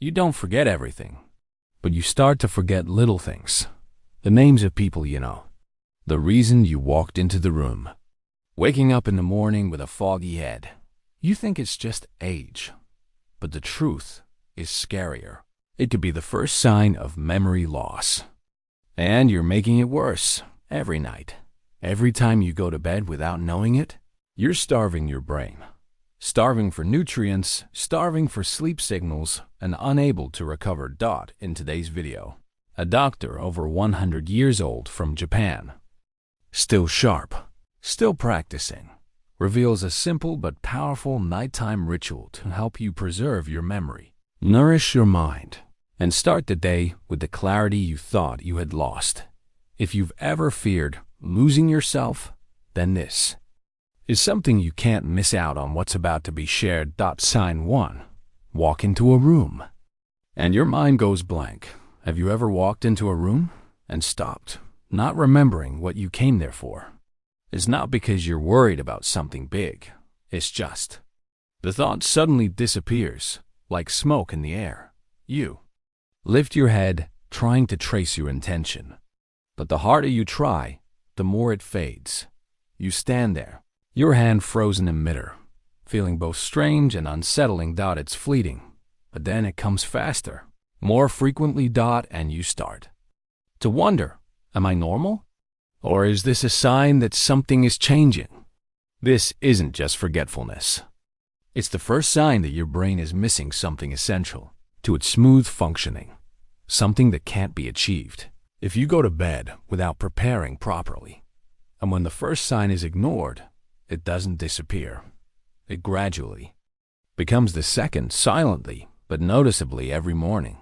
You don't forget everything, but you start to forget little things. The names of people you know. The reason you walked into the room. Waking up in the morning with a foggy head. You think it's just age, but the truth is scarier. It could be the first sign of memory loss. And you're making it worse every night. Every time you go to bed without knowing it, you're starving your brain. Starving for nutrients, starving for sleep signals, and unable to recover. In today's video, a doctor over 100 years old from Japan, still sharp, still practicing, reveals a simple but powerful nighttime ritual to help you preserve your memory, nourish your mind, and start the day with the clarity you thought you had lost. If you've ever feared losing yourself, then this is something you can't miss out on. What's about to be shared. Sign 1. Walk into a room, and your mind goes blank. Have you ever walked into a room and stopped, not remembering what you came there for? It's not because you're worried about something big. It's just the thought suddenly disappears, like smoke in the air. You lift your head, trying to trace your intention. But the harder you try, the more it fades. You stand there, your hand frozen in midair, feeling both strange and unsettling. It's fleeting, but then it comes faster, more frequently. And you start to wonder, am I normal? Or is this a sign that something is changing? This isn't just forgetfulness. It's the first sign that your brain is missing something essential to its smooth functioning, something that can't be achieved if you go to bed without preparing properly. And when the first sign is ignored, it doesn't disappear. It gradually becomes the second, silently but noticeably every morning.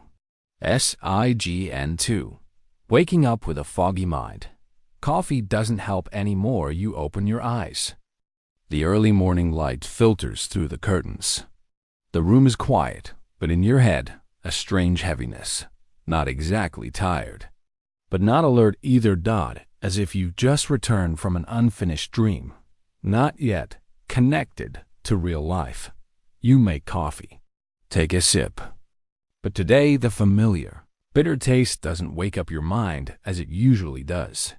Sign 2. Waking up with a foggy mind. Coffee doesn't help anymore. You open your eyes. The early morning light filters through the curtains. The room is quiet, but in your head, a strange heaviness. Not exactly tired, but not alert either. As if you just returned from an unfinished dream, not yet connected to real life. You make coffee. Take a sip. But today, the familiar, bitter taste doesn't wake up your mind as it usually does.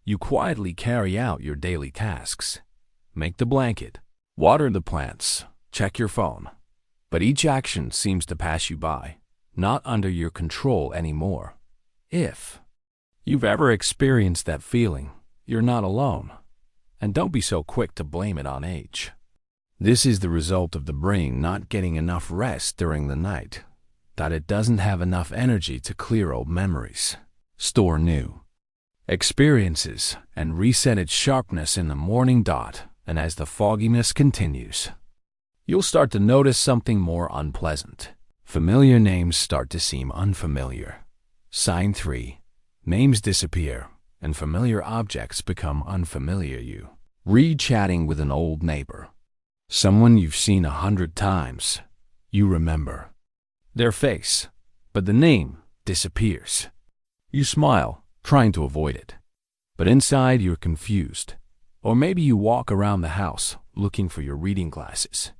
You quietly carry out your daily tasks. Make the blanket, water the plants, check your phone. But each action seems to pass you by, not under your control anymore. If you've ever experienced that feeling, you're not alone. And don't be so quick to blame it on age. This is the result of the brain not getting enough rest during the night. It doesn't have enough energy to clear old memories, store new experiences, and reset its sharpness in the morning. And as the fogginess continues, you'll start to notice something more unpleasant. Familiar names start to seem unfamiliar. Sign 3. Names disappear, and familiar objects become unfamiliar. You re-chatting with an old neighbor, someone you've seen 100 times. You remember their face, but the name disappears. You smile, trying to avoid it, but inside you're confused. Or maybe you walk around the house looking for your reading glasses.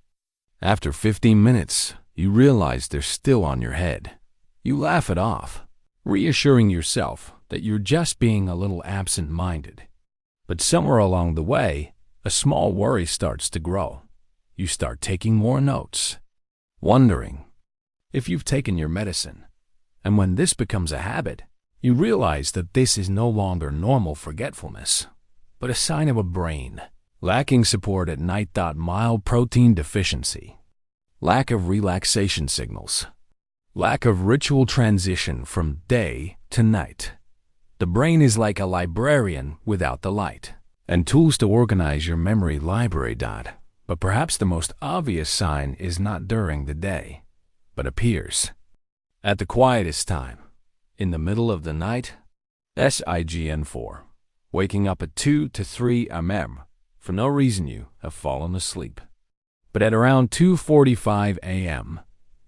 After 15 minutes, you realize they're still on your head. You laugh it off, reassuring yourself that you're just being a little absent-minded. But somewhere along the way, a small worry starts to grow. You start taking more notes, wondering if you've taken your medicine. And when this becomes a habit, you realize that this is no longer normal forgetfulness, but a sign of a brain lacking support at night. Mild protein deficiency, lack of relaxation signals, lack of ritual transition from day to night. The brain is like a librarian without the light and tools to organize your memory library. But perhaps the most obvious sign is not during the day, but appears at the quietest time, in the middle of the night. Sign 4. Waking up at 2 to 3 a.m. For no reason. You have fallen asleep. But at around 2:45 a.m.,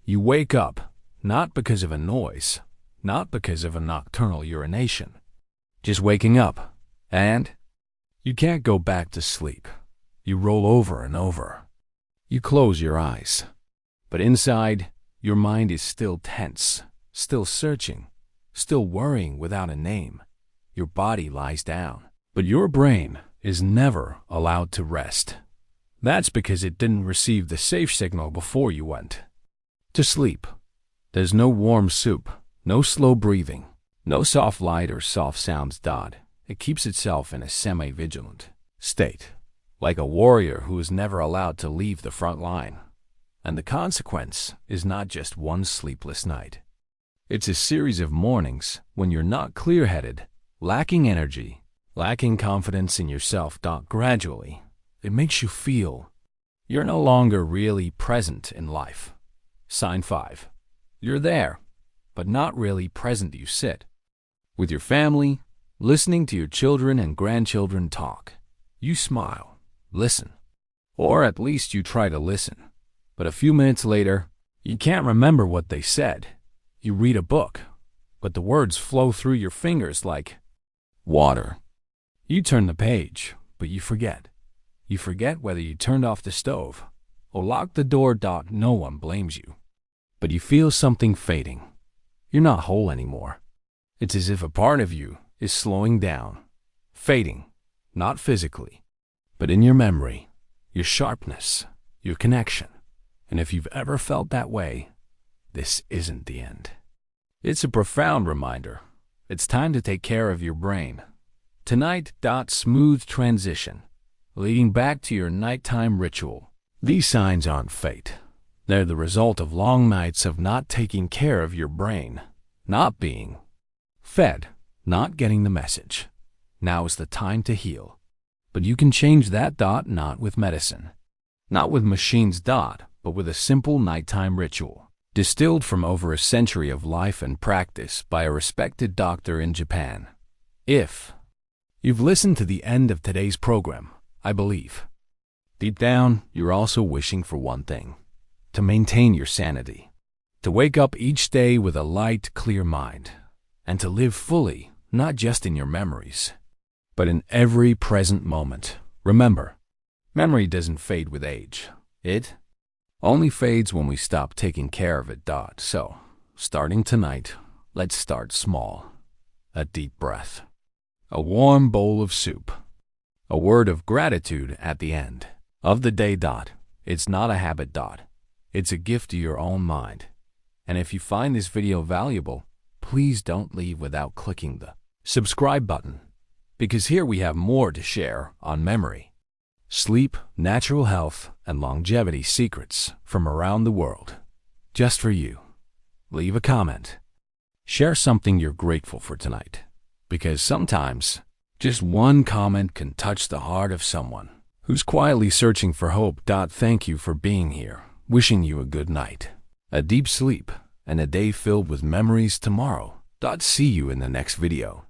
you wake up, not because of a noise, not because of a nocturnal urination, just waking up, and you can't go back to sleep. You roll over and over. You close your eyes, but inside, Your mind is still tense, still searching, still worrying without a name. Your body lies down, but your brain is never allowed to rest. That's because it didn't receive the safe signal before you went to sleep. There's no warm soup, no slow breathing, no soft light or soft sounds. It keeps itself in a semi-vigilant state, like a warrior who is never allowed to leave the front line. And the consequence is not just one sleepless night. It's a series of mornings when you're not clear-headed, lacking energy, lacking confidence in yourself. Gradually, it makes you feel you're no longer really present in life. Sign 5. You're there, but not really present. You sit with your family, listening to your children and grandchildren talk. You smile, listen, or at least you try to listen. But a few minutes later, you can't remember what they said. You read a book, but the words flow through your fingers like water. You turn the page, but you forget. You forget whether you turned off the stove or locked the door. No one blames you. But you feel something fading. You're not whole anymore. It's as if a part of you is slowing down, fading, not physically, but in your memory, your sharpness, your connection. And if you've ever felt that way, this isn't the end. It's a profound reminder. It's time to take care of your brain. Tonight. Smooth transition, leading back to your nighttime ritual. These signs aren't fate. They're the result of long nights of not taking care of your brain, not being fed, not getting the message. Now is the time to heal. But you can change that. Not with medicine, not with machines. But with a simple nighttime ritual, distilled from over a century of life and practice by a respected doctor in Japan. If you've listened to the end of today's program, I believe deep down you're also wishing for one thing: to maintain your sanity, to wake up each day with a light, clear mind, and to live fully, not just in your memories, but in every present moment. Remember, memory doesn't fade with age. It only fades when we stop taking care of it. So, starting tonight, let's start small. A deep breath, a warm bowl of soup, a word of gratitude at the end of the day. It's not a habit. It's a gift to your own mind. And if you find this video valuable, please don't leave without clicking the subscribe button, because here we have more to share on memory, sleep, natural health, and longevity secrets from around the world. Just for you. Leave a comment. Share something you're grateful for tonight, because sometimes just one comment can touch the heart of someone who's quietly searching for hope. Thank you for being here. Wishing you a good night, a deep sleep, and a day filled with memories tomorrow. See you in the next video.